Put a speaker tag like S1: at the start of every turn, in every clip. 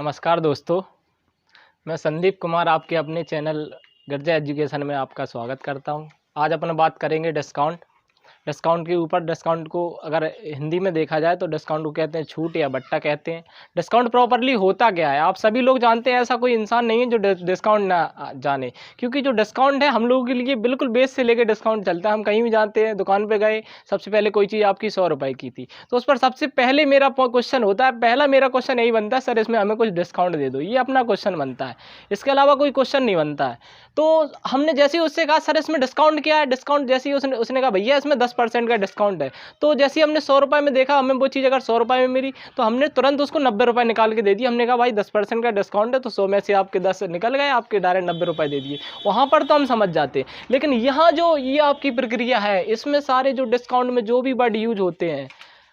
S1: नमस्कार दोस्तों, मैं संदीप कुमार आपके अपने चैनल गर्जा एजुकेशन में आपका स्वागत करता हूं। आज अपन बात करेंगे डिस्काउंट के ऊपर। डिस्काउंट को अगर हिंदी में देखा जाए तो डिस्काउंट को कहते हैं छूट या बट्टा कहते हैं। डिस्काउंट प्रॉपरली होता क्या है आप सभी लोग जानते हैं। ऐसा कोई इंसान नहीं है जो डिस्काउंट ना जाने, क्योंकि जो डिस्काउंट है हम लोगों के लिए बिल्कुल बेस से लेकर डिस्काउंट चलता है। हम कहीं भी जाते हैं, दुकान पे गए, सबसे पहले कोई चीज़ आपकी 100 रुपये की थी तो उस पर सबसे पहले मेरा क्वेश्चन होता है, पहला मेरा क्वेश्चन यही बनता है, सर इसमें हमें कुछ डिस्काउंट दे दो। ये अपना क्वेश्चन बनता है, इसके अलावा कोई क्वेश्चन नहीं बनता है। तो हमने जैसे ही उससे कहा सर इसमें डिस्काउंट क्या है, डिस्काउंट जैसे ही उसने कहा भैया इसमें 10% का डिस्काउंट है। तो जैसे ही हमने 100 रुपये में देखा, हमें वो चीज़ अगर 100 रुपये में मिली तो हमने तुरंत उसको 90 रुपये निकाल के दे दिए। हमने कहा भाई 10% का डिस्काउंट है तो 100 में से आपके 10 निकल गए, आपके डायरेक्ट 90 रुपये दे दिए। वहाँ पर तो हम समझ जाते, लेकिन यहाँ जो ये आपकी प्रक्रिया है, इसमें सारे जो डिस्काउंट में जो भी वर्ड यूज होते हैं,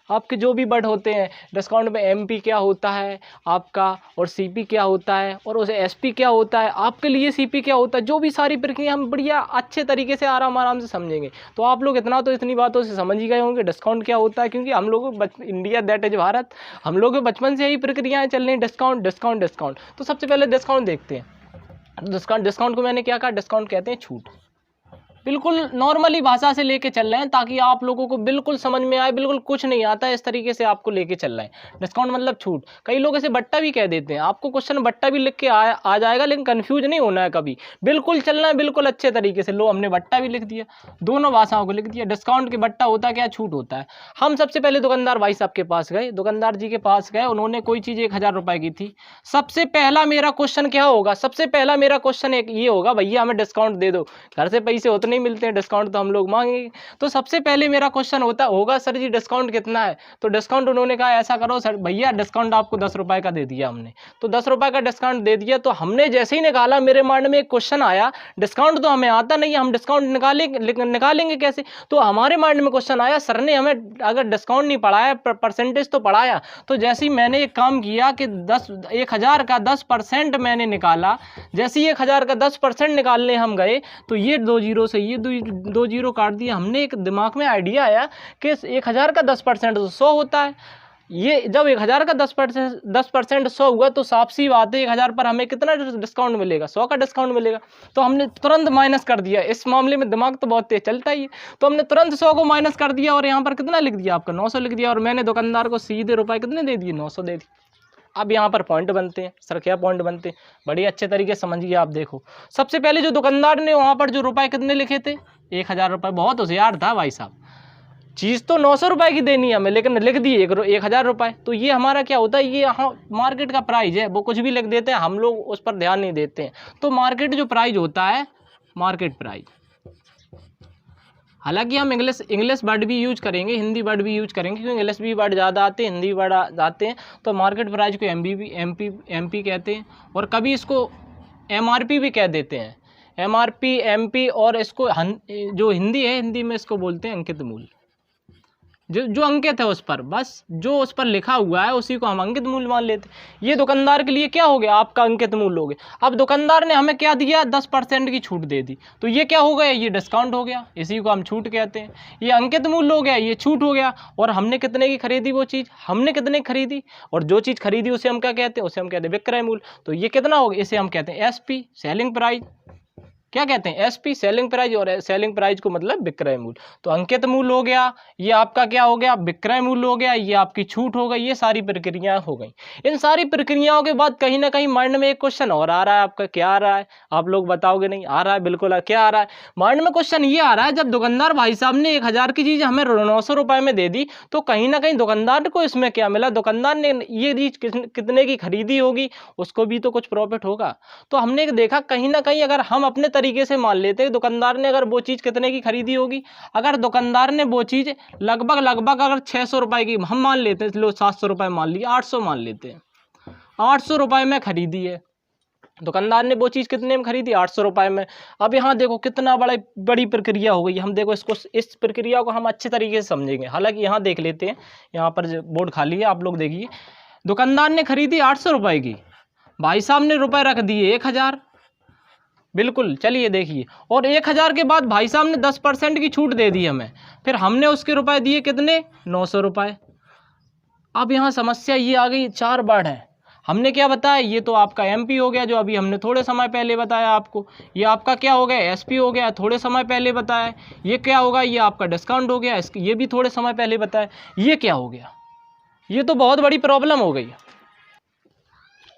S1: आपके जो भी वर्ड होते हैं डिस्काउंट में, एमपी क्या होता है आपका, और सीपी क्या होता है, और उसे एसपी क्या होता है आपके लिए, सीपी क्या होता है, जो भी सारी प्रक्रिया हम बढ़िया अच्छे तरीके से आराम से समझेंगे। तो आप लोग इतनी बातों से समझ ही गए होंगे डिस्काउंट क्या होता है, क्योंकि हम लोग इंडिया दैट इज भारत, हम लोग बचपन से यही प्रक्रियाएँ चल रही हैं, डिस्काउंट डिस्काउंट डिस्काउंट। तो सबसे पहले डिस्काउंट देखते हैं। डिस्काउंट को मैंने क्या कहा, डिस्काउंट कहते हैं छूट। बिल्कुल नॉर्मली भाषा से लेके चल रहे हैं ताकि आप लोगों को बिल्कुल समझ में आए। बिल्कुल कुछ नहीं आता है, इस तरीके से आपको लेके चल रहे हैं। डिस्काउंट मतलब छूट। कई लोग इसे बट्टा भी कह देते हैं। आपको क्वेश्चन बट्टा भी लिख के आ जाएगा, लेकिन कंफ्यूज नहीं होना है कभी, बिल्कुल चलना है बिल्कुल अच्छे तरीके से। लो हमने बट्टा भी लिख दिया, दोनों भाषाओं को लिख दिया। डिस्काउंट के बट्टा होता है क्या, छूट होता है। हम सबसे पहले दुकानदार भाई साहब के पास गए, दुकानदार जी के पास गए, उन्होंने कोई चीज़ 1000 रुपये की थी। सबसे पहला मेरा क्वेश्चन क्या होगा, सबसे पहला मेरा क्वेश्चन एक ये होगा, भैया हमें डिस्काउंट दे दो। घर से पैसे उतने ही मिलते हैं, डिस्काउंट हम लोग मांगेंगे। तो सबसे पहले मेरा क्वेश्चन होगा सर जी डिस्काउंट कितना है। तो डिस्काउंट उन्होंने कहा ऐसा करो सर भैया डिस्काउंट आपको 10 रुपये का दे दिया हमने। तो 10 रुपये का डिस्काउंट दे दिया। तो हमने जैसे ही निकाला, मेरे माइंड में एक क्वेश्चन आया, डिस्काउंट तो हमें आता नहीं है, हम डिस्काउंट निकालेंगे कैसे। तो हमारे माइंड में क्वेश्चन आया, सर ने हमें अगर डिस्काउंट नहीं पढ़ाया, परसेंटेज तो पढ़ाया। तो जैसे ही मैंने एक काम किया कि 1000 का 10% मैंने निकाला, जैसे ही 1000 का 10% निकालने हम गए तो ये 2 जीरो से ये 2 जीरो काट दिया। हमने एक दिमाग में आइडिया आया कि 1000 का 10% तो 100 होता है। ये जब 1000 का 10% 100 हुआ तो साफ सी बात है 1000 पर हमें कितना डिस्काउंट मिलेगा, 100 का डिस्काउंट मिलेगा। तो हमने तुरंत माइनस कर दिया। इस मामले में दिमाग तो बहुत तेज चलता ही है। तो हमने तुरंत 100 को माइनस कर दिया और यहाँ पर कितना लिख दिया, आपका 900 लिख दिया। और मैंने दुकानदार को सीधे रुपए कितने दे दिए, 900 दे दिए। अब यहाँ पर पॉइंट बनते हैं। सर क्या पॉइंट बनते हैं, बड़ी अच्छे तरीके से समझिए आप। देखो सबसे पहले जो दुकानदार ने वहाँ पर जो रुपए कितने लिखे थे, 1000 रुपये। बहुत होशियार था भाई साहब, चीज़ तो 900 रुपये की देनी है हमें, लेकिन लिख दिए 1000 रुपये। तो ये हमारा क्या होता है, ये यहाँ मार्केट का प्राइस है, वो कुछ भी लिख देते हैं, हम लोग उस पर ध्यान नहीं देते हैं। तो मार्केट जो प्राइस होता है, मार्केट प्राइस, हालांकि हम इंग्लिश वर्ड भी यूज करेंगे, हिंदी वर्ड भी यूज करेंगे, क्योंकि इंग्लिश भी वर्ड ज़्यादा आते हैं, हिंदी वर्ड आते हैं। तो मार्केट प्राइस को एमपी कहते हैं, और कभी इसको एमआरपी भी कह देते हैं, एमआरपी एमपी। और इसको जो हिंदी है, हिंदी में इसको बोलते हैं अंकित मूल्य। जो अंकित है उस पर, बस जो उस पर लिखा हुआ है उसी को हम अंकित मूल्य मान लेते हैं। ये दुकानदार के लिए क्या हो गया, आपका अंकित मूल्य हो गया। अब दुकानदार ने हमें क्या दिया, 10% की छूट दे दी। तो ये क्या हो गया, ये डिस्काउंट हो गया, इसी को हम छूट कहते हैं। ये अंकित मूल्य हो गया, ये छूट हो गया। और हमने कितने की खरीदी, वो चीज़ हमने कितने खरीदी, और जो चीज़ खरीदी उसे हम क्या कहते हैं, उसे हम कहते हैं विक्रय मूल्य। तो ये कितना हो गया, इसे हम कहते हैं एसपी, सेलिंग प्राइस। क्या कहते हैं, एसपी सेलिंग प्राइस, और सेलिंग प्राइस को मतलब विक्रय मूल्य। तो अंकित मूल्य हो गया, ये आपका क्या हो गया, विक्रय मूल्य हो गया, ये आपकी छूट हो गई। ये सारी प्रक्रियाएं हो गई। इन सारी प्रक्रियाओं के बाद कहीं ना कहीं माइंड में एक क्वेश्चन और आ रहा है आपका। क्या आ रहा है, आप लोग बताओगे नहीं, आ रहा है बिल्कुल। क्या आ रहा है माइंड में, क्वेश्चन ये आ रहा है, जब दुकानदार भाई साहब ने 1000 की चीज़ हमें 900 रुपये में दे दी, तो कहीं ना कहीं दुकानदार को इसमें क्या मिला, दुकानदार ने ये चीज़ कितने की खरीदी होगी, उसको भी तो कुछ प्रॉफिट होगा। तो हमने देखा कहीं ना कहीं, अगर हम अपने तरीके से मान लेते हैं दुकानदार ने अगर वो चीज़ कितने की खरीदी होगी, अगर दुकानदार ने वो चीज़ लगभग अगर 600 रुपये की हम मान लेते हैं, लो 700 रुपये मान लिए, 800 मान लेते हैं, 800 रुपये में खरीदी है दुकानदार ने वो चीज़, कितने में खरीदी, 800 रुपये में। अब यहाँ देखो कितना बड़ी प्रक्रिया हो गई। हम देखो इस प्रक्रिया को हम अच्छे तरीके से समझेंगे। हालांकि यहाँ देख लेते हैं, यहाँ पर बोर्ड खाली है, आप लोग देखिए। दुकानदार ने खरीदी 800 रुपये की, भाई साहब ने रुपए रख दिए 1000, बिल्कुल। चलिए देखिए, और 1000 के बाद भाई साहब ने 10% की छूट दे दी हमें, फिर हमने उसके रुपए दिए कितने, 900 रुपये। अब यहाँ समस्या ये आ गई, 4 वर्ड है। हमने क्या बताया, ये तो आपका एमपी हो गया जो अभी हमने थोड़े समय पहले बताया आपको। ये आपका क्या हो गया, एसपी हो गया, थोड़े समय पहले बताया। ये क्या होगा, ये आपका डिस्काउंट हो गया, ये भी थोड़े समय पहले बताया। ये क्या हो गया, ये तो बहुत बड़ी प्रॉब्लम हो गई।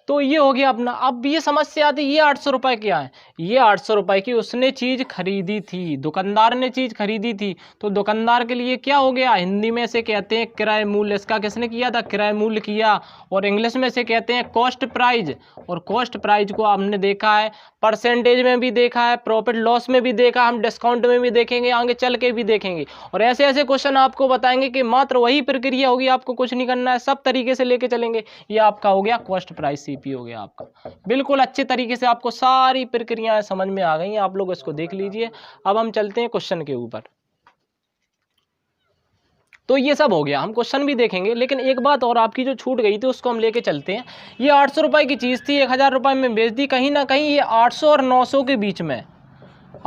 S1: तो ये हो गया अपना। अब ये समस्या आती, ये 800 रुपये क्या है, ये 800 रुपये की उसने चीज़ खरीदी थी, दुकानदार ने चीज़ खरीदी थी। तो दुकानदार के लिए क्या हो गया, हिंदी में से कहते हैं किराए मूल्य। इसका किसने किया था, किराए मूल्य किया। और इंग्लिश में से कहते हैं कॉस्ट प्राइज। और कॉस्ट प्राइज को हमने देखा है, परसेंटेज में भी देखा है, प्रॉफिट लॉस में भी देखा, हम डिस्काउंट में भी देखेंगे, आगे चल के भी देखेंगे। और ऐसे ऐसे क्वेश्चन आपको बताएंगे कि मात्र वही प्रक्रिया होगी, आपको कुछ नहीं करना है, सब तरीके से लेके चलेंगे। ये आपका हो गया कॉस्ट प्राइस सीपी हो गया आपका। बिल्कुल अच्छे तरीके से आपको सारी प्रक्रियाएं समझ में आ गई हैं, आप लोग इसको देख लीजिए। अब हम चलते हैं क्वेश्चन के ऊपर। तो ये सब हो गया, हम क्वेश्चन भी देखेंगे, लेकिन एक बात और आपकी जो छूट गई थी उसको हम लेके चलते हैं। ये 800 रुपये की चीज़ थी, 1000 रुपये में बेच दी। कहीं ना कहीं ये 800 और 900 के बीच में,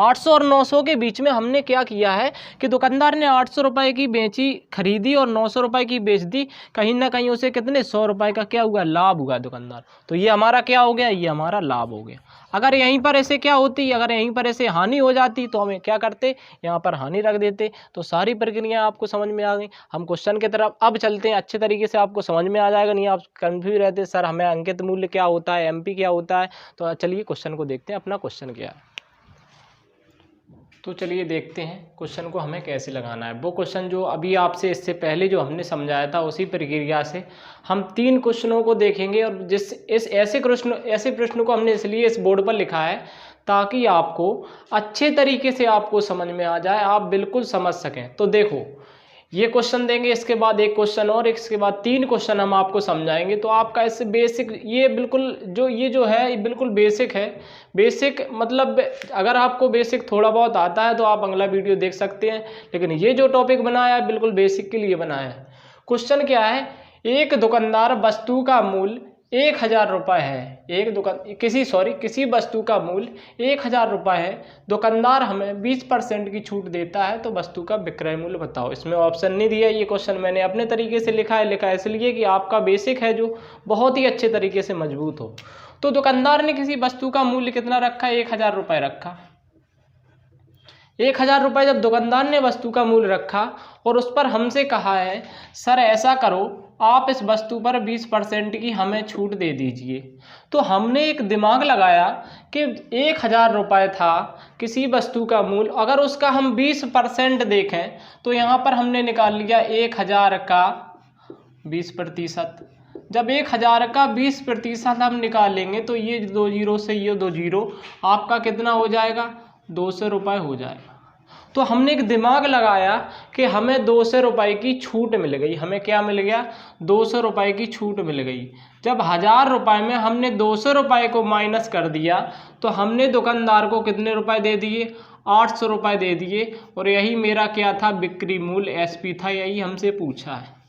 S1: 800 और 900 के बीच में हमने क्या किया है कि दुकानदार ने 800 रुपये की बेची, खरीदी और 900 रुपये की बेच दी। कहीं ना कहीं उसे कितने 100 रुपये का क्या हुआ, लाभ हुआ दुकानदार। तो ये हमारा क्या हो गया, ये हमारा लाभ हो गया। अगर यहीं पर ऐसे क्या होती, अगर यहीं पर ऐसे हानि हो जाती तो हमें क्या करते, यहाँ पर हानि रख देते। तो सारी प्रक्रिया आपको समझ में आ गई। हम क्वेश्चन की तरफ अब चलते हैं, अच्छे तरीके से आपको समझ में आ जाएगा। नहीं आप कन्फ्यूज रहते, सर हमें अंकित मूल्य क्या होता है, एमपी क्या होता है। तो चलिए क्वेश्चन को देखते हैं, अपना क्वेश्चन क्या है। तो चलिए देखते हैं क्वेश्चन को हमें कैसे लगाना है। वो क्वेश्चन जो अभी आपसे इससे पहले जो हमने समझाया था उसी प्रक्रिया से हम 3 क्वेश्चनों को देखेंगे। और ऐसे प्रश्न को हमने इसलिए इस बोर्ड पर लिखा है ताकि आपको अच्छे तरीके से आपको समझ में आ जाए, आप बिल्कुल समझ सकें। तो देखो, ये क्वेश्चन देंगे, इसके बाद एक क्वेश्चन और, इसके बाद 3 क्वेश्चन हम आपको समझाएंगे। तो आपका इससे बेसिक, ये बिल्कुल जो है ये बिल्कुल बेसिक है। बेसिक मतलब अगर आपको बेसिक थोड़ा बहुत आता है तो आप अगला वीडियो देख सकते हैं, लेकिन ये जो टॉपिक बनाया है बिल्कुल बेसिक के लिए बनाया है। क्वेश्चन क्या है, एक दुकानदार वस्तु का मूल्य 1000 रुपये है। किसी वस्तु का मूल्य 1000 रुपये है। दुकानदार हमें 20% की छूट देता है, तो वस्तु का विक्रय मूल्य बताओ। इसमें ऑप्शन नहीं दिया, ये क्वेश्चन मैंने अपने तरीके से लिखा है इसलिए कि आपका बेसिक है जो बहुत ही अच्छे तरीके से मजबूत हो। तो दुकानदार ने किसी वस्तु का मूल्य कितना रखा, 1000 रुपये रखा। 1000 रुपये जब दुकानदार ने वस्तु का मूल्य रखा और उस पर हमसे कहा है सर ऐसा करो, आप इस वस्तु पर 20% की हमें छूट दे दीजिए। तो हमने एक दिमाग लगाया कि 1000 रुपये था किसी वस्तु का मूल्य, अगर उसका हम 20% देखें तो यहाँ पर हमने निकाल लिया 1000 का 20%। जब 1000 का 20% हम निकालेंगे तो ये 2 जीरो से ये 2 जीरो, आपका कितना हो जाएगा, 200 रुपये हो जाएगा। तो हमने एक दिमाग लगाया कि हमें 200 रुपये की छूट मिल गई। हमें क्या मिल गया, 200 रुपये की छूट मिल गई। जब 1000 रुपये में हमने 200 रुपये को माइनस कर दिया तो हमने दुकानदार को कितने रुपए दे दिए, 800 रुपये दे दिए। और यही मेरा क्या था, बिक्री मूल्य एसपी था, यही हमसे पूछा है।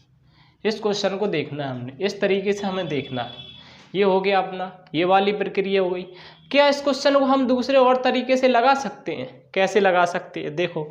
S1: इस क्वेश्चन को देखना है हमने, इस तरीके से हमें देखना है। ये हो गया अपना, ये वाली प्रक्रिया हो गई। क्या इस क्वेश्चन को हम दूसरे और तरीके से लगा सकते हैं? कैसे लगा सकते हैं, देखो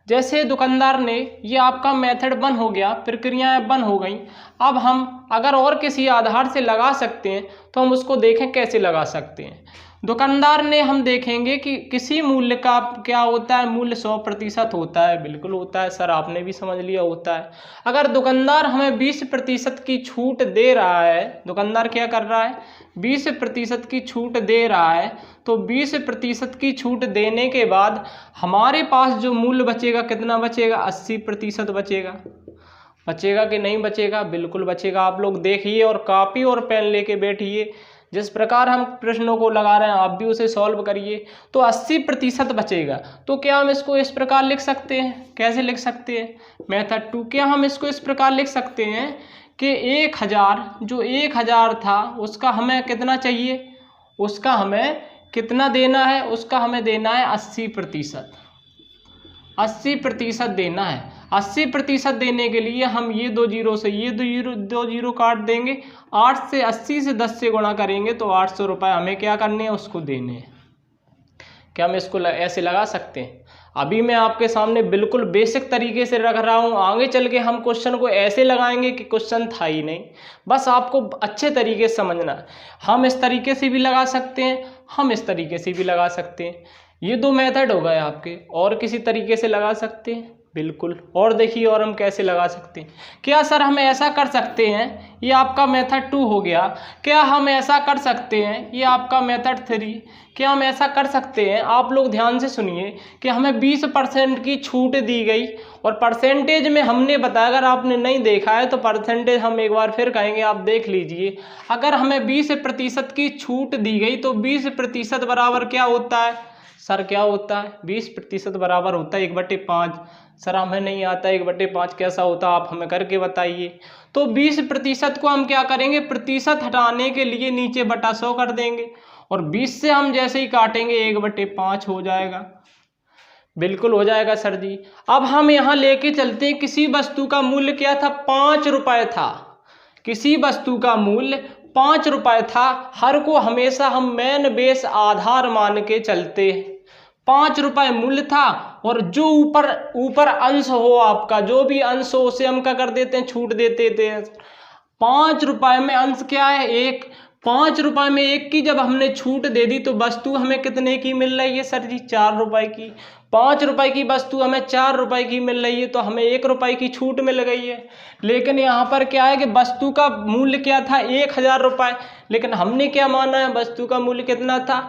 S1: जैसे दुकानदार ने, ये आपका मेथड बन हो गया, प्रक्रियाएं बन हो गई। अब हम अगर और किसी आधार से लगा सकते हैं तो हम उसको देखें कैसे लगा सकते हैं। दुकानदार ने, हम देखेंगे कि किसी मूल्य का क्या होता है, मूल्य 100% होता है। बिल्कुल होता है सर, आपने भी समझ लिया होता है। अगर दुकानदार हमें 20% की छूट दे रहा है, दुकानदार क्या कर रहा है, 20% की छूट दे रहा है, तो 20% की छूट देने के बाद हमारे पास जो मूल्य बचेगा कितना बचेगा, 80% बचेगा। बचेगा कि नहीं बचेगा, बिल्कुल बचेगा। आप लोग देखिए और कॉपी और पेन लेके बैठिए, जिस प्रकार हम प्रश्नों को लगा रहे हैं आप भी उसे सॉल्व करिए। तो 80% बचेगा। तो क्या हम इसको इस प्रकार लिख सकते हैं, कैसे लिख सकते हैं, मेथड 2, क्या हम इसको इस प्रकार लिख सकते हैं कि 1000 जो 1000 था उसका हमें कितना चाहिए, उसका हमें कितना देना है, उसका हमें देना है 80%। 80% देना है। 80% देने के लिए हम ये 2 जीरो से ये 2 जीरो काट देंगे, 8 से 80 से 10 से गुणा करेंगे तो 800 रुपये हमें क्या करने हैं, उसको देने हैं। क्या हम इसको ऐसे लगा सकते हैं? अभी मैं आपके सामने बिल्कुल बेसिक तरीके से रख रहा हूँ, आगे चल के हम क्वेश्चन को ऐसे लगाएंगे कि क्वेश्चन था ही नहीं। बस आपको अच्छे तरीके से समझना है। हम इस तरीके से भी लगा सकते हैं, हम इस तरीके से भी लगा सकते हैं। ये दो मेथड हो गए आपके। और किसी तरीके से लगा सकते हैं बिल्कुल। और देखिए और हम कैसे लगा सकते हैं। क्या सर हम ऐसा कर सकते हैं, ये आपका मेथड 2 हो गया। क्या हम ऐसा कर सकते हैं, ये आपका मेथड 3। क्या हम ऐसा कर सकते हैं, आप लोग ध्यान से सुनिए, कि हमें 20% की छूट दी गई और परसेंटेज में हमने बताया, अगर आपने नहीं देखा है तो परसेंटेज हम एक बार फिर कहेंगे, आप देख लीजिए। अगर हमें 20% की छूट दी गई तो 20% बराबर क्या होता है सर, क्या होता है? 20% बराबर होता है 1/5। सर हमें नहीं आता 1/5 कैसा होता, आप हमें करके बताइए। तो 20% को हम क्या करेंगे, प्रतिशत हटाने के लिए नीचे बटा 100 कर देंगे और 20 से हम जैसे ही काटेंगे 1/5 हो जाएगा। बिल्कुल हो जाएगा सर जी। अब हम यहाँ लेके चलते हैं, किसी वस्तु का मूल्य क्या था, 5 रुपये था। किसी वस्तु का मूल्य 5 रुपये था। हर को हमेशा हम मेन बेस आधार मान के चलते हैं। 5 रुपये मूल्य था और जो ऊपर अंश हो आपका, जो भी अंश हो उसे हम क्या कर देते हैं, छूट देते थे। 5 रुपये में अंश क्या है, 1। 5 रुपये में 1 की जब हमने छूट दे दी तो वस्तु हमें कितने की मिल रही है सर जी, 4 रुपये की। 5 रुपये की वस्तु हमें 4 रुपये की मिल रही है तो हमें 1 रुपये की छूट मिल गई है। लेकिन यहाँ पर क्या है कि वस्तु का मूल्य क्या था, 1000 रुपये। लेकिन हमने क्या माना है, वस्तु का मूल्य कितना था,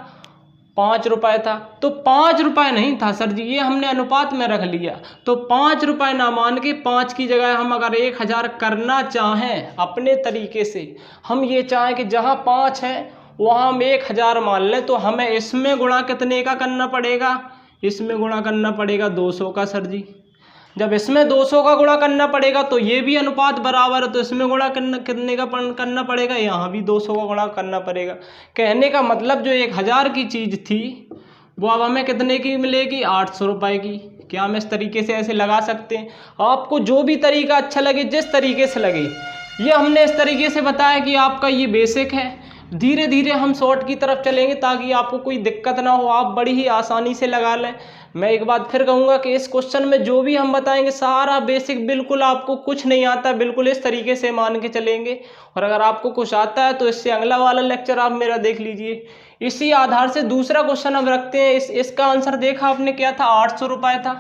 S1: 5 रुपये था। तो 5 रुपये नहीं था सर जी, ये हमने अनुपात में रख लिया। तो 5 रुपये ना मान के 5 की जगह हम अगर 1000 करना चाहें अपने तरीके से, हम ये चाहें कि जहाँ 5 है वहाँ हम 1000 मान लें, तो हमें इसमें गुणा कितने का करना पड़ेगा, इसमें गुणा करना पड़ेगा 200 का सर जी। जब इसमें 200 का गुणा करना पड़ेगा तो ये भी अनुपात बराबर है, तो इसमें गुणा कितने का करना पड़ेगा, यहाँ भी 200 का गुणा करना पड़ेगा। कहने का मतलब जो 1000 की चीज़ थी वो अब हमें कितने की मिलेगी, 800 रुपये की। क्या हम इस तरीके से ऐसे लगा सकते हैं? आपको जो भी तरीका अच्छा लगे, जिस तरीके से लगे, ये हमने इस तरीके से बताया कि आपका ये बेसिक है। धीरे धीरे हम शॉर्ट की तरफ चलेंगे ताकि आपको कोई दिक्कत ना हो, आप बड़ी ही आसानी से लगा लें। मैं एक बात फिर कहूँगा कि इस क्वेश्चन में जो भी हम बताएंगे सारा बेसिक, बिल्कुल आपको कुछ नहीं आता, बिल्कुल इस तरीके से मान के चलेंगे। और अगर आपको कुछ आता है तो इससे अगला वाला लेक्चर आप मेरा देख लीजिए। इसी आधार से दूसरा क्वेश्चन हम रखते हैं। इसका आंसर देखा आपने क्या था, 800 रुपये था।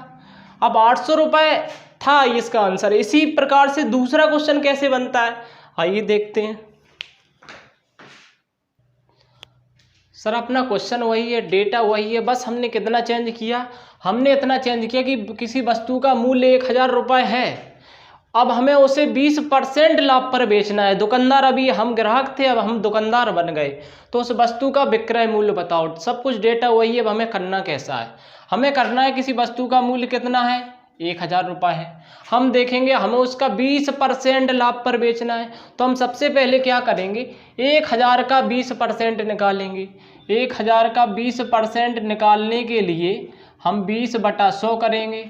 S1: अब 800 रुपये था इसका आंसर। इसी प्रकार से दूसरा क्वेश्चन कैसे बनता है, आइए देखते हैं। सर अपना क्वेश्चन वही है, डेटा वही है, बस हमने कितना चेंज किया, हमने इतना चेंज किया कि किसी वस्तु का मूल्य 1000 रुपये है। अब हमें उसे 20% लाभ पर बेचना है। दुकानदार, अभी हम ग्राहक थे, अब हम दुकानदार बन गए, तो उस वस्तु का विक्रय मूल्य बताओ। सब कुछ डेटा वही है, अब हमें करना कैसा है, हमें करना है किसी वस्तु का मूल्य कितना है, 1000 रुपये है। हम देखेंगे हमें उसका 20% लाभ पर बेचना है, तो हम सबसे पहले क्या करेंगे, 1000 का 20% निकालेंगे। 1000 का 20% निकालने के लिए हम 20/100 करेंगे।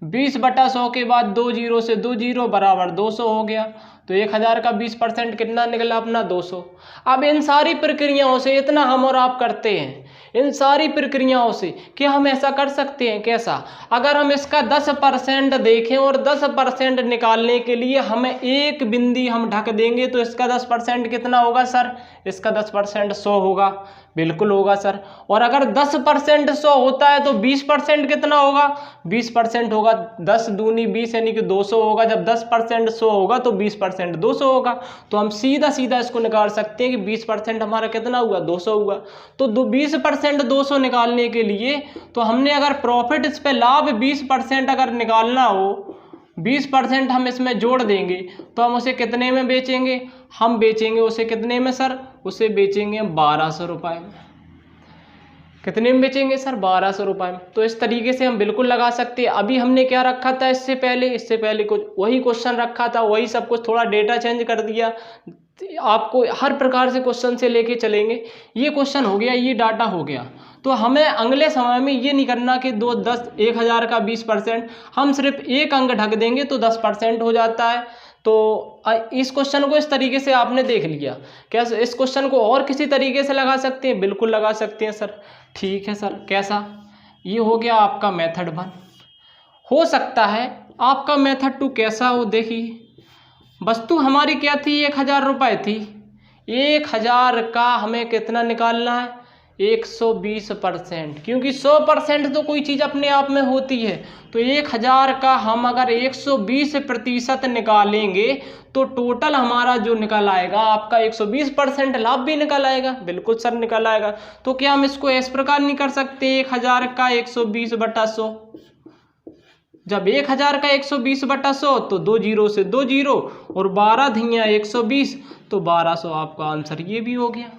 S1: 20/100 के बाद 2 जीरो से 2 जीरो बराबर 200 हो गया। तो 1000 का 20% कितना निकला अपना, 200। अब इन सारी प्रक्रियाओं से इतना हम और आप करते हैं, इन सारी प्रक्रियाओं से क्या हम ऐसा कर सकते हैं, कैसा, अगर हम इसका 10% देखें और 10% निकालने के लिए हमें एक बिंदी हम ढक देंगे, तो इसका 10% कितना होगा सर, इसका 10% 100 होगा। बिल्कुल होगा सर। और अगर 10% 100 होता है तो 20% कितना होगा, 20% होगा। 10 दूनी 20 यानी कि 200 होगा। जब 10% 100 होगा तो 20% 200 होगा। तो हम सीधा सीधा इसको निकाल सकते हैं कि 20% हमारा कितना हुआ, 200 हुआ। तो 20% 200 निकालने के लिए तो हमने अगर प्रॉफिट, इस पे लाभ 20% अगर निकालना हो, 20% हम इसमें जोड़ देंगे तो हम उसे कितने में बेचेंगे, हम बेचेंगे उसे कितने में सर, उसे बेचेंगे 1200 रुपये में। कितने में बेचेंगे सर, 1200 रुपये में। तो इस तरीके से हम बिल्कुल लगा सकते हैं। अभी हमने क्या रखा था इससे पहले कुछ वही क्वेश्चन रखा था, वही सब कुछ, थोड़ा डेटा चेंज कर दिया। आपको हर प्रकार से क्वेश्चन से लेके चलेंगे। ये क्वेश्चन हो गया, ये डाटा हो गया। तो हमें अगले समय में ये नहीं करना कि 1000 का 20%, हम सिर्फ एक अंक ढक देंगे तो 10% हो जाता है। तो इस क्वेश्चन को इस तरीके से आपने देख लिया। क्या इस क्वेश्चन को और किसी तरीके से लगा सकते हैं, बिल्कुल लगा सकते हैं सर। ठीक है सर, कैसा, ये हो गया आपका मेथड 1। हो सकता है आपका मेथड 2 कैसा हो। देखिए, वस्तु हमारी क्या थी, 1000 रुपये थी। 1000 का हमें कितना निकालना है, 120%, क्योंकि 100% तो कोई चीज़ अपने आप में होती है। तो 1000 का हम अगर 120% निकालेंगे तो टोटल हमारा जो निकल आएगा आपका 120% लाभ भी निकल आएगा। बिल्कुल सर निकल आएगा। तो क्या हम इसको इस प्रकार नहीं कर सकते, 1000 का 120/100। जब 1000 का 120/100 तो 2 जीरो से 2 जीरो और 12 धिया 120 तो 1200 आपका आंसर ये भी हो गया।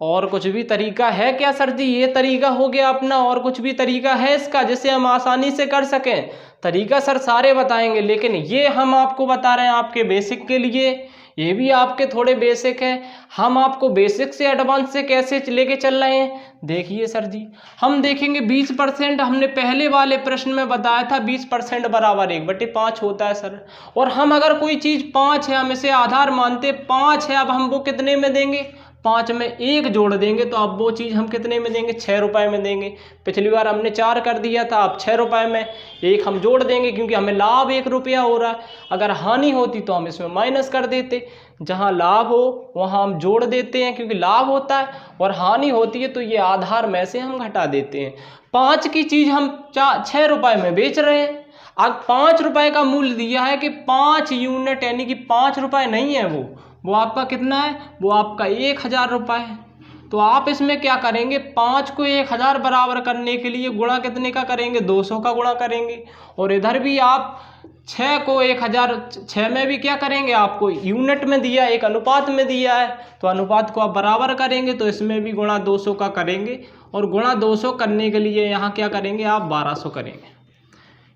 S1: और कुछ भी तरीका है क्या सर जी? ये तरीका हो गया अपना, और कुछ भी तरीका है इसका जिससे हम आसानी से कर सकें? तरीका सर सारे बताएंगे, लेकिन ये हम आपको बता रहे हैं आपके बेसिक के लिए। ये भी आपके थोड़े बेसिक है, हम आपको बेसिक से एडवांस से कैसे लेके चल रहे हैं। देखिए सर जी, हम देखेंगे 20% हमने पहले वाले प्रश्न में बताया था, 20% बराबर 1/5 होता है सर। और हम अगर कोई चीज़ 5 है, हम इसे आधार मानते 5 है, अब हम वो कितने में देंगे, 5 में 1 जोड़ देंगे तो अब वो चीज़ हम कितने में देंगे, 6 रुपये में देंगे। पिछली बार हमने 4 कर दिया था, अब 6 रुपये में 1 हम जोड़ देंगे, क्योंकि हमें लाभ 1 रुपया हो रहा है। अगर हानि होती तो हम इसमें माइनस कर देते, जहाँ लाभ हो वहाँ हम जोड़ देते हैं क्योंकि लाभ होता है, और हानि होती है तो ये आधार में से हम घटा देते हैं। 5 की चीज़ हम 6 रुपये में बेच रहे हैं। अब 5 रुपये का मूल्य दिया है कि 5 यूनिट, यानी कि 5 रुपये नहीं है वो आपका कितना है, वो आपका 1000 रुपये है। तो आप इसमें क्या करेंगे, 5 को 1000 बराबर करने के लिए गुणा कितने का करेंगे, 200 का गुणा करेंगे। और इधर भी आप 6 को 1000, 6 में भी क्या करेंगे, आपको यूनिट में दिया, एक अनुपात में दिया है तो अनुपात को आप बराबर करेंगे, तो इसमें भी गुणा 200 का करेंगे। और गुणा 200 करने के लिए यहाँ क्या करेंगे, आप 1200 करेंगे।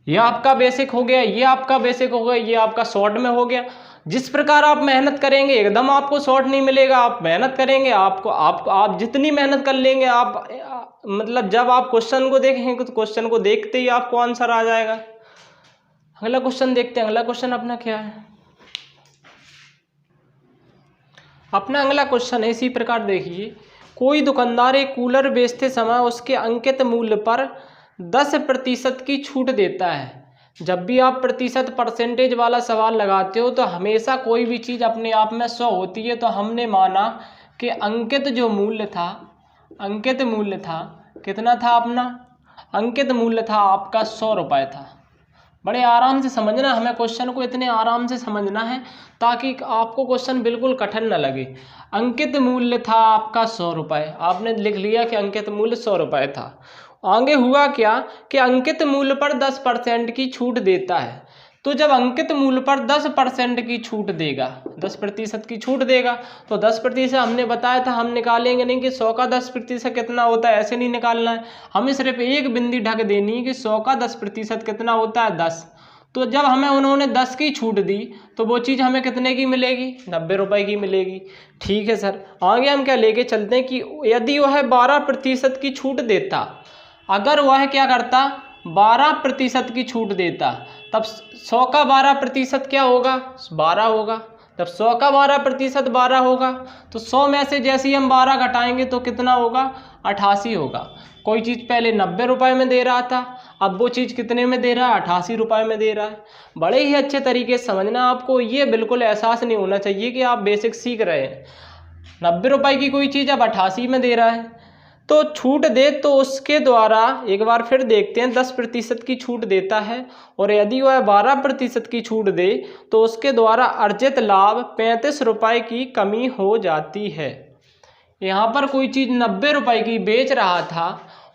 S1: ये आपका बेसिक हो गया, ये आपका बेसिक हो गया, ये आपका शॉर्ट में हो गया। जिस प्रकार आप मेहनत करेंगे एकदम आपको शॉर्ट नहीं मिलेगा। आप मेहनत करेंगे, आप जितनी मेहनत कर लेंगे, आप मतलब जब आप क्वेश्चन को देखेंगे तो क्वेश्चन को देखते ही आपको आंसर आ जाएगा। अगला क्वेश्चन देखते हैं। अगला क्वेश्चन अपना क्या है, अपना अगला क्वेश्चन है इसी प्रकार। देखिए, कोई दुकानदार एक कूलर बेचते समय उसके अंकित मूल्य पर 10% की छूट देता है। जब भी आप प्रतिशत, परसेंटेज वाला सवाल लगाते हो तो हमेशा कोई भी चीज़ अपने आप में 100 होती है। तो हमने माना कि अंकित जो मूल्य था, अंकित मूल्य था कितना था अपना, अंकित मूल्य था आपका 100 रुपये था। बड़े आराम से समझना, हमें क्वेश्चन को इतने आराम से समझना है ताकि आपको क्वेश्चन बिल्कुल कठिन न लगे। अंकित मूल्य था आपका 100 रुपये, आपने लिख लिया कि अंकित मूल्य 100 रुपये था। आगे हुआ क्या कि अंकित मूल्य पर 10% की छूट देता है। तो जब अंकित मूल्य पर 10% की छूट देगा, 10% की छूट देगा, तो 10% हमने बताया था हम निकालेंगे नहीं कि 100 का 10% कितना होता है, ऐसे नहीं निकालना है। हमें सिर्फ एक बिंदी ढक देनी है कि 100 का 10% कितना होता है, 10। तो जब हमें उन्होंने 10 की छूट दी तो वो चीज़ हमें कितने की मिलेगी, 90 रुपये की मिलेगी। ठीक है सर, आगे हम क्या लेके चलते हैं कि यदि वह 12% की छूट देता, अगर वह क्या करता, 12% की छूट देता, तब 100 का 12% क्या होगा, 12 होगा। जब 100 का 12% 12 होगा तो 100 में से जैसे ही हम 12 घटाएंगे तो कितना होगा, 88 होगा। कोई चीज़ पहले 90 रुपये में दे रहा था, अब वो चीज़ कितने में दे रहा है, 88 रुपये में दे रहा है। बड़े ही अच्छे तरीके से समझना, आपको ये बिल्कुल एहसास नहीं होना चाहिए कि आप बेसिक सीख रहे हैं। 90 रुपये की कोई चीज़ अब 88 में दे रहा है, तो छूट दे तो उसके द्वारा, एक बार फिर देखते हैं, 10% की छूट देता है। और यदि वह 12% की छूट दे तो उसके द्वारा अर्जित लाभ 35 रुपये की कमी हो जाती है। यहाँ पर कोई चीज़ 90 रुपये की बेच रहा था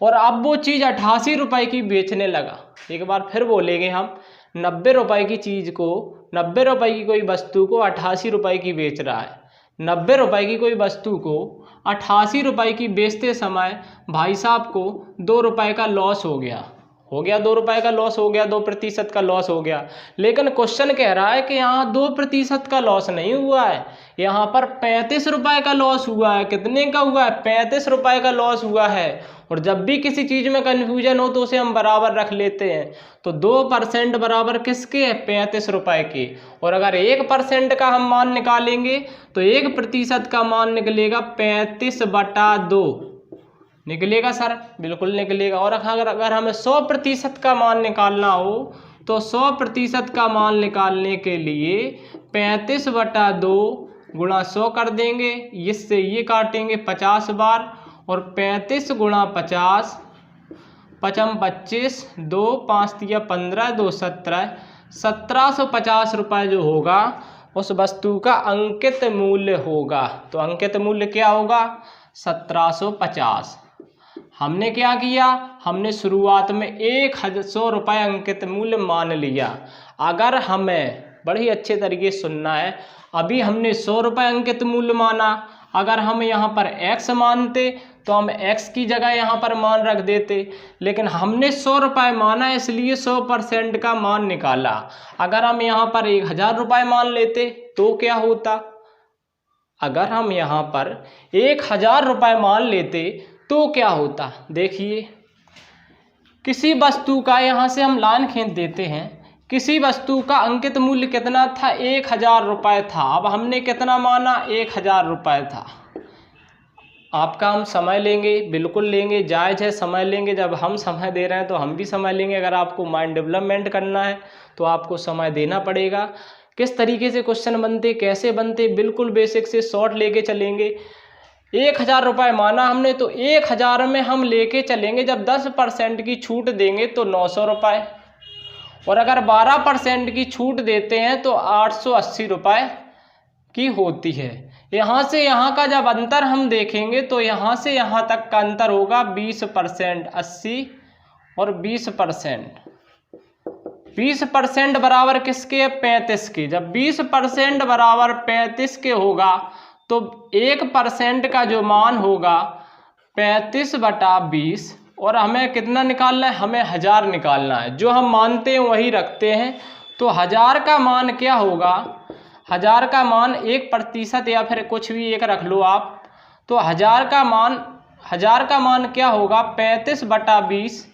S1: और अब वो चीज़ 88 रुपये की बेचने लगा। एक बार फिर बोलेंगे हम, 90 रुपये की चीज़ को, 90 रुपये की कोई वस्तु को 88 रुपये की बेच रहा है। 90 रुपये की कोई वस्तु को 88 रुपये की बेचते समय भाई साहब को 2 रुपये का लॉस हो गया, 2 रुपये का लॉस हो गया, 2% का लॉस हो गया। लेकिन क्वेश्चन कह रहा है कि यहाँ 2% का लॉस नहीं हुआ है, यहाँ पर 35 रुपये का लॉस हुआ है। कितने का हुआ है, 35 रुपये का लॉस हुआ है। और जब भी किसी चीज़ में कन्फ्यूजन हो तो उसे हम बराबर रख लेते हैं। तो 2% बराबर किसके है, 35 रुपये के। और अगर 1% का हम मान निकालेंगे तो 1% का मान निकलेगा 35/2। निकलेगा सर, बिल्कुल निकलेगा। और अगर हमें 100% का मान निकालना हो तो 100% का मान निकालने के लिए 35/2 गुणा 100 कर देंगे, इससे ये काटेंगे 50 बार, और 35 गुणा 50, 5 25, 2 5 तिया 15, 2 17, 1750 रुपये जो होगा उस वस्तु का अंकित मूल्य होगा। तो अंकित मूल्य क्या होगा? 1750। हमने क्या किया? हमने शुरुआत में 100 रुपये अंकित मूल्य मान लिया। अगर हमें बड़ी अच्छे तरीके से सुनना है, अभी हमने 100 रुपये अंकित मूल्य माना। अगर हम यहाँ पर x मानते तो हम x की जगह यहाँ पर मान रख देते, लेकिन हमने 100 रुपये माना इसलिए 100% का मान निकाला। अगर हम यहाँ पर 1000 रुपये मान लेते तो क्या होता? अगर हम यहाँ पर 1000 रुपये मान लेते तो क्या होता? देखिए, किसी वस्तु का यहाँ से हम लाइन खींच देते हैं, किसी वस्तु का अंकित मूल्य कितना था? 1000 रुपये था। अब हमने कितना माना? 1000 रुपये था। आपका हम समय लेंगे, बिल्कुल लेंगे, जायज़ है, समय लेंगे। जब हम समय दे रहे हैं तो हम भी समय लेंगे। अगर आपको माइंड डेवलपमेंट करना है तो आपको समय देना पड़ेगा। किस तरीके से क्वेश्चन बनते, कैसे बनते, बिल्कुल बेसिक से शॉर्ट लेके चलेंगे। 1000 रुपये माना हमने तो 1000 में हम लेके चलेंगे। जब 10% की छूट देंगे तो 900 रुपये, और अगर 12% की छूट देते हैं तो 880 रुपये की होती है। यहाँ से यहाँ का जब अंतर हम देखेंगे तो यहाँ से यहाँ तक का अंतर होगा 20%, 80 और 20%। 20% बराबर किसके? 35 के। जब 20% बराबर 35 के होगा तो 1% का जो मान होगा 35/20, और हमें कितना निकालना है? हमें 1000 निकालना है। जो हम मानते हैं वही रखते हैं। तो 1000 का मान क्या होगा? 1000 का मान 1% या फिर कुछ भी एक रख लो आप। तो 1000 का मान क्या होगा? 35/20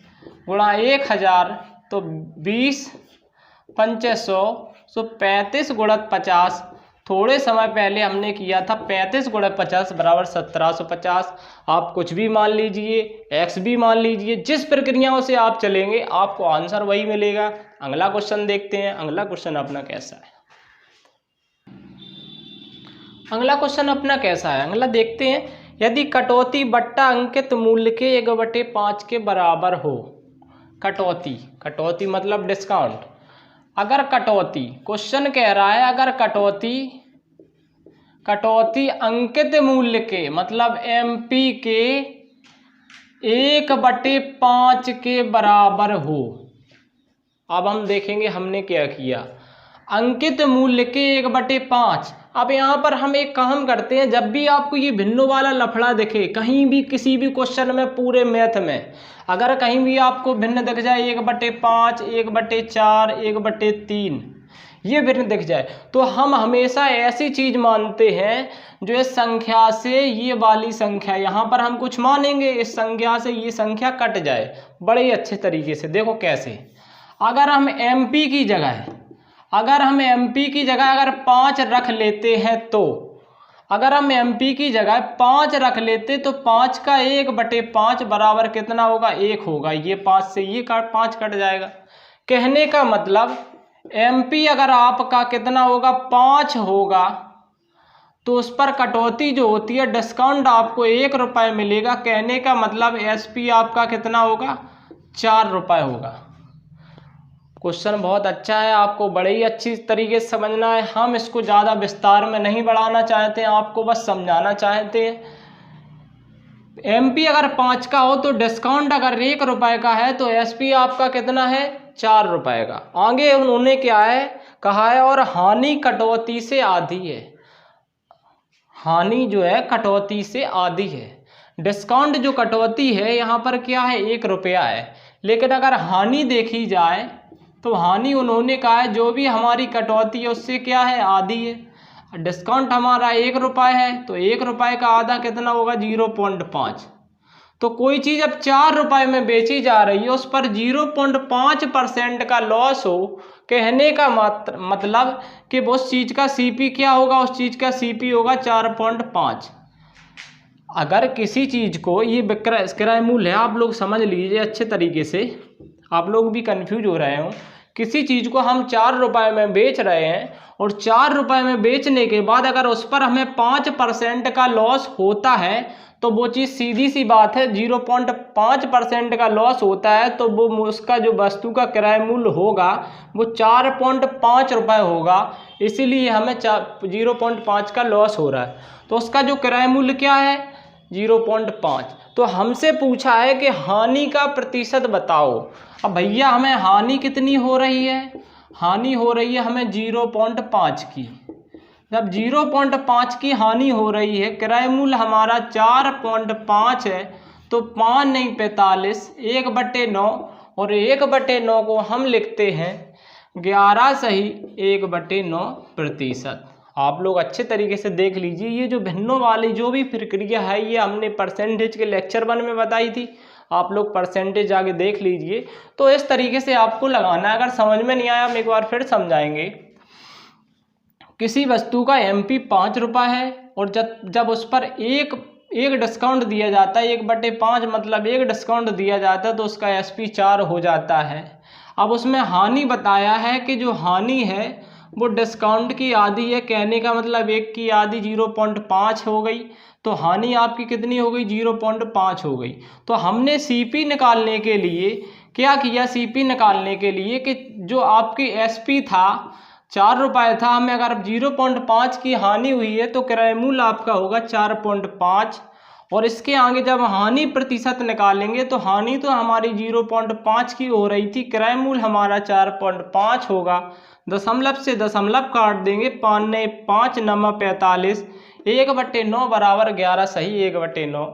S1: गुणा 1000, तो 20 500, तो 35 × 50। थोड़े समय पहले हमने किया था 35 × 50 बराबर 1750। आप कुछ भी मान लीजिए, x भी मान लीजिए, जिस प्रक्रियाओं से आप चलेंगे आपको आंसर वही मिलेगा। अगला क्वेश्चन देखते हैं। अगला क्वेश्चन अपना कैसा है? अगला क्वेश्चन अपना कैसा है? अगला देखते हैं। यदि कटौती बट्टा अंकित मूल्य के 1/5 के बराबर हो। कटौती मतलब डिस्काउंट। अगर कटौती, क्वेश्चन कह रहा है अगर कटौती अंकित मूल्य के मतलब MP के 1/5 के बराबर हो। अब हम देखेंगे हमने क्या किया। अंकित मूल्य के 1/5। अब यहाँ पर हम एक काम करते हैं, जब भी आपको ये भिन्नों वाला लफड़ा दिखे कहीं भी, किसी भी क्वेश्चन में, पूरे मैथ में, अगर कहीं भी आपको भिन्न दिख जाए 1/5, 1/4, 1/3, ये भिन्न दिख जाए तो हम हमेशा ऐसी चीज़ मानते हैं जो इस संख्या से ये वाली संख्या, यहाँ पर हम कुछ मानेंगे, इस संख्या से ये संख्या कट जाए बड़े अच्छे तरीके से। देखो कैसे। अगर हम MP की जगह अगर 5 रख लेते हैं तो, अगर हम MP की जगह 5 रख लेते तो 5 का 1/5 बराबर कितना होगा? 1 होगा। ये 5 से ये 5 कट जाएगा। कहने का मतलब MP अगर आपका कितना होगा? 5 होगा तो उस पर कटौती जो होती है, डिस्काउंट आपको 1 रुपये मिलेगा। कहने का मतलब SP आपका कितना होगा? 4 रुपये होगा। क्वेश्चन बहुत अच्छा है, आपको बड़े ही अच्छी तरीके से समझना है। हम इसको ज़्यादा विस्तार में नहीं बढ़ाना चाहते हैं, आपको बस समझाना चाहते हैं। MP अगर 5 का हो तो डिस्काउंट अगर 1 रुपये का है तो SP आपका कितना है? 4 रुपये का। आगे उन्होंने क्या है कहा है? और हानि कटौती से आधी है। हानि जो है कटौती से आधी है। डिस्काउंट जो कटौती है यहाँ पर क्या है? 1 रुपया है। लेकिन अगर हानि देखी जाए तो हानि उन्होंने कहा है जो भी हमारी कटौती है उससे क्या है? आधी है। डिस्काउंट हमारा 1 रुपये है तो 1 रुपये का आधा कितना होगा? 0.5। तो कोई चीज़ अब 4 रुपये में बेची जा रही है, उस पर 0.5% का लॉस हो, कहने का मतलब कि उस चीज़ का CP क्या होगा? उस चीज़ का CP होगा 4.5। अगर किसी चीज़ को ये विक्रय किराए मूल्य है, आप लोग समझ लीजिए अच्छे तरीके से, आप लोग भी कंफ्यूज हो रहे हो। किसी चीज़ को हम 4 रुपए में बेच रहे हैं और 4 रुपए में बेचने के बाद अगर उस पर हमें 5% का लॉस होता है तो वो चीज़ सीधी सी बात है 0.5% का लॉस होता है तो वो उसका जो वस्तु का किराया मूल्य होगा वो 4.5 रुपये होगा। इसीलिए हमें 0.5 का लॉस हो रहा है तो उसका जो किराया मूल्य क्या है 0.5। तो हमसे पूछा है कि हानि का प्रतिशत बताओ। अब भैया हमें हानि कितनी हो रही है, हानि हो रही है हमें 0.5 की। जब 0.5 की हानि हो रही है, किराया मूल्य हमारा 4.5 है तो 5 नहीं 45, 1/9 और 1/9 को हम लिखते हैं 11 सही 1/9%। आप लोग अच्छे तरीके से देख लीजिए, ये जो भिन्नों वाली जो भी प्रक्रिया है ये हमने परसेंटेज के लेक्चर 1 में बताई थी। आप लोग परसेंटेज आगे देख लीजिए। तो इस तरीके से आपको लगाना है। अगर समझ में नहीं आया हम एक बार फिर समझाएंगे। किसी वस्तु का MP 5 रुपये है और जब उस पर एक डिस्काउंट दिया जाता है, 1/5 मतलब 1 डिस्काउंट दिया जाता है तो उसका SP 4 हो जाता है। अब उसमें हानि बताया है कि जो हानि है वो डिस्काउंट की आधी है, कहने का मतलब 1 की आधी 0.5 हो गई तो हानि आपकी कितनी हो गई 0.5 हो गई। तो हमने CP निकालने के लिए क्या किया, CP निकालने के लिए कि जो आपकी SP था 4 रुपये था, हमें अगर 0.5 की हानि हुई है तो किराया मूल्य आपका होगा 4.5 और इसके आगे जब हानि प्रतिशत निकालेंगे तो हानि तो हमारी 0.5 की हो रही थी, किराया मूल्य हमारा 4.5 होगा। दशमलव से दशमलव काट देंगे, 5 ने 5 9 45, 1/9 बराबर 11 सही 1/9।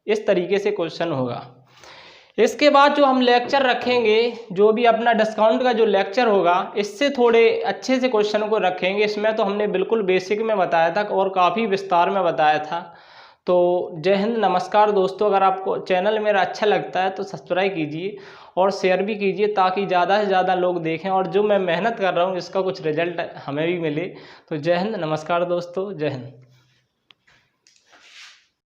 S1: इस तरीके से क्वेश्चन होगा। इसके बाद जो हम लेक्चर रखेंगे, जो भी अपना डिस्काउंट का जो लेक्चर होगा, इससे थोड़े अच्छे से क्वेश्चन को रखेंगे। इसमें तो हमने बिल्कुल बेसिक में बताया था और काफ़ी विस्तार में बताया था। तो जय हिंद, नमस्कार दोस्तों। अगर आपको चैनल मेरा अच्छा लगता है तो सब्सक्राइब कीजिए और शेयर भी कीजिए ताकि ज़्यादा से ज़्यादा लोग देखें और जो मैं मेहनत कर रहा हूँ इसका कुछ रिजल्ट हमें भी मिले। तो जय हिंद, नमस्कार दोस्तों, जय हिंद।